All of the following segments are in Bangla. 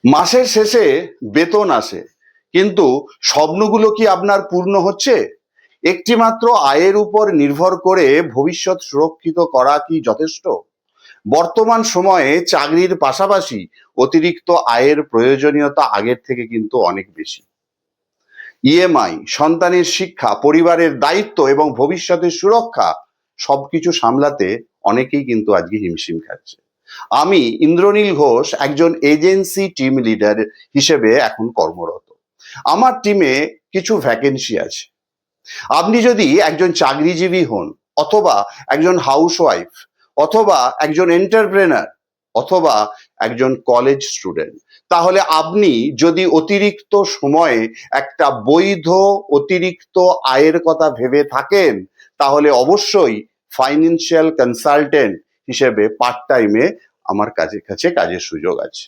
মাসের শেষে বেতন আসে, কিন্তু স্বপ্নগুলো কি আপনার পূর্ণ হচ্ছে? একটি মাত্র আয়ের উপর নির্ভর করে ভবিষ্যৎ সুরক্ষিত করা কি যথেষ্ট? বর্তমান সময়ে চাকরির পাশাপাশি অতিরিক্ত আয়ের প্রয়োজনীয়তা আগের থেকে কিন্তু অনেক বেশি। ইএমআই, সন্তানের শিক্ষা, পরিবারের দায়িত্ব এবং ভবিষ্যতের সুরক্ষা সবকিছু সামলাতে অনেকেই কিন্তু আজকে হিমশিম খাচ্ছে। আমি ইন্দ্রনীল ঘোষ, একজন এজেন্সি টিম লিডার হিসেবে এখন কর্মরত। আমার টিমে কিছু ভ্যাকেন্সি আছে। আপনি যদি একজন চাকরিজীবী হন, অথবা একজন হাউসওয়াইফ, অথবা একজন এন্টারপ্রেনার, অথবা একজন কলেজ স্টুডেন্ট, তাহলে আপনি যদি অতিরিক্ত সময়ে একটা বৈধ অতিরিক্ত আয়ের কথা ভেবে থাকেন, তাহলে অবশ্যই ফাইন্যান্সিয়াল কনসালটেন্ট হিসেবে পার্ট টাইমে আমার কাজের সুযোগ আছে।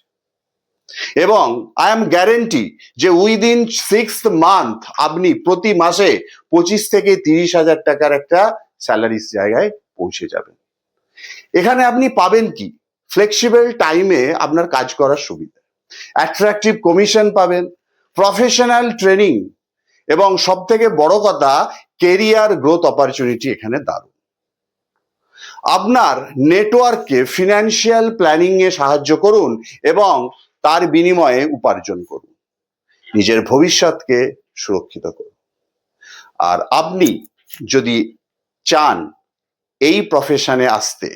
এবং আই এম গ্যারেন্টি যে উইদিন 6th মান্থ আপনি প্রতি মাসে 25 থেকে 30,000 টাকার একটা স্যালারির জায়গায় পৌঁছে যাবেন। এখানে আপনি পাবেন কি? ফ্লেক্সিবল টাইমে আপনার কাজ করার সুবিধা, অ্যাট্রাকটিভ কমিশন পাবেন, প্রফেশনাল ট্রেনিং, এবং সব থেকে বড় কথা, কেরিয়ার গ্রোথ অপরচুনিটি এখানে দারুণ। আপনার নেটওয়ার্ককে ফিনান্সিয়াল প্ল্যানিং এ সাহায্য করুন এবং তার বিনিময়ে উপার্জন করুন। নিজের ভবিষ্যৎকে সুরক্ষিত করুন। আর আপনি যদি চান এই প্রফেশনে আসতে,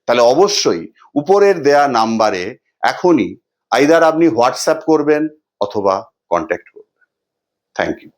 তাহলে অবশ্যই উপরের দেয়া নাম্বারে এখনই আইদার আপনি হোয়াটসঅ্যাপ করবেন অথবা কন্ট্যাক্ট করবেন। Thank you.